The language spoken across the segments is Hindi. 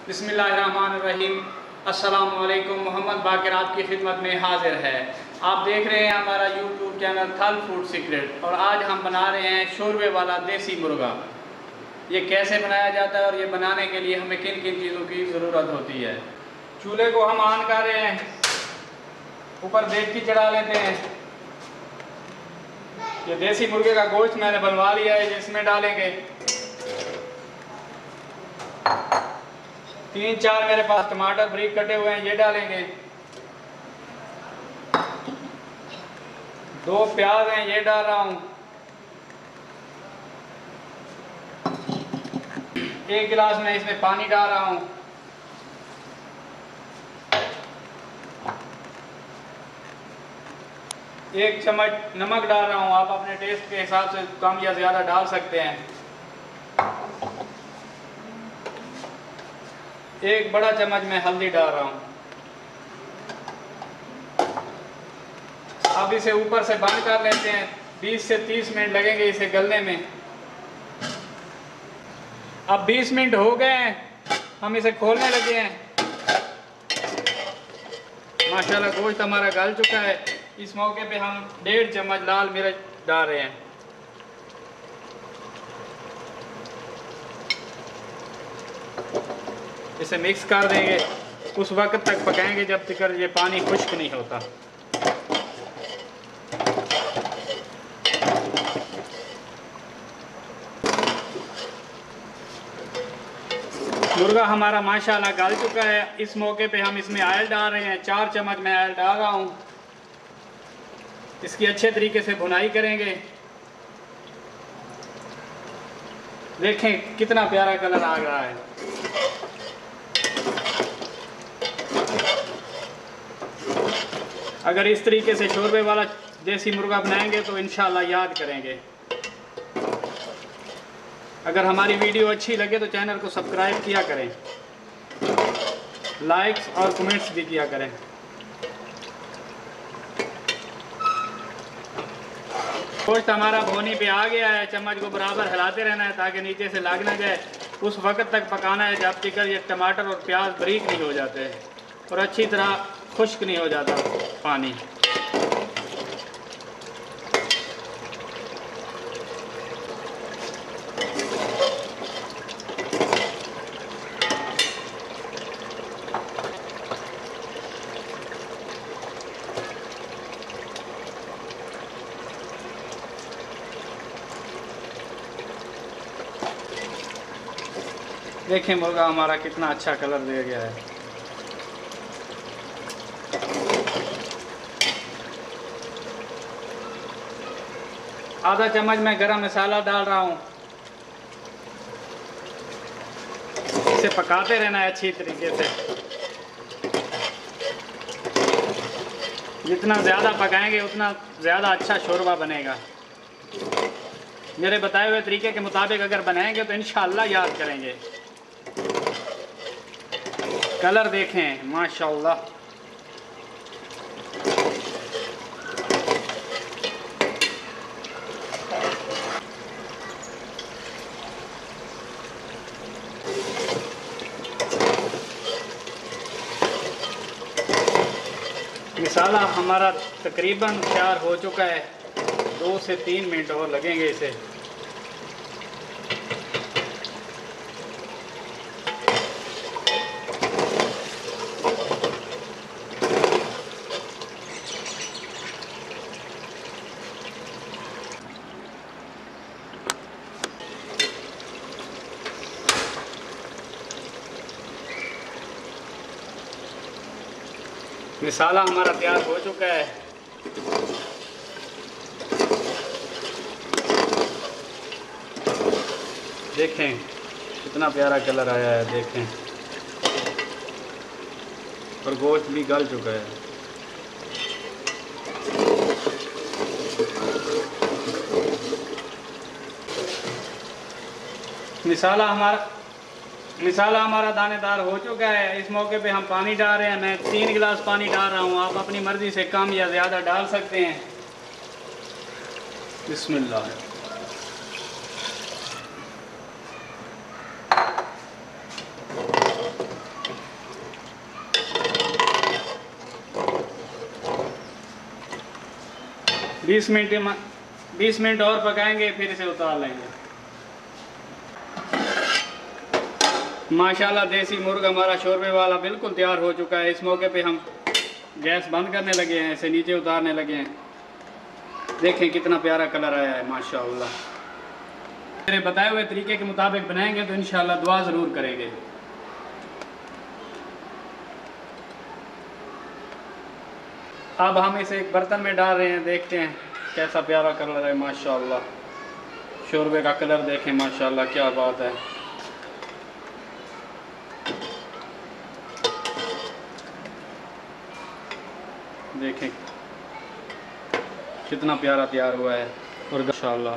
बिस्मिल्लाहिर्रहमानिर्रहीम। अस्सलामु अलैकुम। मोहम्मद बाकिर आपकी खिदमत में हाजिर है। आप देख रहे हैं हमारा यूट्यूब चैनल थल फूड सीक्रेट और आज हम बना रहे हैं शोरबे वाला देसी मुर्गा। ये कैसे बनाया जाता है और ये बनाने के लिए हमें किन किन चीज़ों की ज़रूरत होती है। चूल्हे को हम ऑन कर रहे हैं, ऊपर देगची चढ़ा लेते हैं। ये देसी मुर्गे का गोश्त मैंने बनवा लिया है, जिसमें डालेंगे 3-4 मेरे पास टमाटर बारीक कटे हुए हैं, ये डालेंगे। 2 प्याज हैं, ये डाल रहा हूँ। 1 गिलास में इसमें पानी डाल रहा हूँ। एक चम्मच नमक डाल रहा हूँ, आप अपने टेस्ट के हिसाब से कम या ज़्यादा डाल सकते हैं। 1 बड़ा चम्मच में हल्दी डाल रहा हूँ। अब इसे ऊपर से बंद कर लेते हैं, 20 से 30 मिनट लगेंगे इसे गलने में। अब 20 मिनट हो गए हैं, हम इसे खोलने लगे हैं। माशाल्लाह गोश्त हमारा गल चुका है। इस मौके पे हम 1.5 चम्मच लाल मिर्च डाल रहे हैं। इसे मिक्स कर देंगे, उस वक्त तक पकाएंगे जब तक ये पानी खुश्क नहीं होता। मुर्गा हमारा माशाल्लाह गल चुका है। इस मौके पे हम इसमें ऑयल डाल रहे हैं। 4 चम्मच में ऑयल डाल रहा हूँ। इसकी अच्छे तरीके से भुनाई करेंगे। देखें कितना प्यारा कलर आ रहा है। अगर इस तरीके से शोरबे वाला देसी मुर्गा बनाएंगे तो इंशाल्लाह याद करेंगे। अगर हमारी वीडियो अच्छी लगे तो चैनल को सब्सक्राइब किया करें, लाइक्स और कमेंट्स भी किया करें। गोश्त हमारा भोनी पे आ गया है। चम्मच को बराबर हिलाते रहना है ताकि नीचे से लग ना जाए। उस वक्त तक पकाना है जब तक ये टमाटर और प्याज बारीक नहीं हो जाते और अच्छी तरह खुश्क नहीं हो जाता पानी। देखें मुर्गा हमारा कितना अच्छा कलर दे गया है। आधा चम्मच मैं गरम मसाला डाल रहा हूँ। इसे पकाते रहना है अच्छी तरीके से। जितना ज़्यादा पकाएंगे उतना ज़्यादा अच्छा शोरबा बनेगा। मेरे बताए हुए तरीके के मुताबिक अगर बनाएंगे तो इंशाअल्लाह याद करेंगे। कलर देखें माशाअल्लाह। मसाला हमारा तकरीबन तैयार हो चुका है। 2 से 3 मिनट और लगेंगे इसे। मसाला हमारा तैयार हो चुका है। देखें कितना प्यारा कलर आया है। देखें और गोश्त भी गल चुका है। मसाला हमारा दानेदार हो चुका है। इस मौके पे हम पानी डाल रहे हैं। मैं 3 गिलास पानी डाल रहा हूँ, आप अपनी मर्ज़ी से कम या ज़्यादा डाल सकते हैं। बिस्मिल्लाह। 20 मिनट और पकाएंगे, फिर इसे उतार लेंगे। माशाल्लाह देसी मुर्गा हमारा शोरबे वाला बिल्कुल तैयार हो चुका है। इस मौके पे हम गैस बंद करने लगे हैं, इसे नीचे उतारने लगे हैं। देखें कितना प्यारा कलर आया है माशाल्लाह। मेरे बताए हुए तरीके के मुताबिक बनाएंगे तो इंशाल्लाह दुआ ज़रूर करेंगे। अब हम इसे एक बर्तन में डाल रहे हैं, देखते हैं कैसा प्यारा कलर है माशाल्लाह। शोरबे का कलर देखें माशाल्लाह, क्या बात है। देखें कितना प्यारा तैयार हुआ है और माशाल्लाह।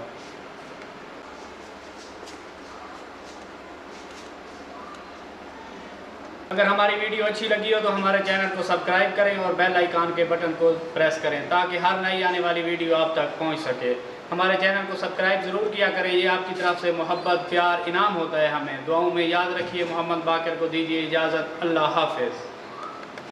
अगर हमारी वीडियो अच्छी लगी हो तो हमारे चैनल को सब्सक्राइब करें और बेल आइकन के बटन को प्रेस करें ताकि हर नई आने वाली वीडियो आप तक पहुंच सके। हमारे चैनल को सब्सक्राइब ज़रूर किया करें, ये आपकी तरफ से मोहब्बत प्यार इनाम होता है हमें। दुआओं में याद रखिए। मोहम्मद बाकर को दीजिए इजाज़त। अल्लाह हाफ़िज़।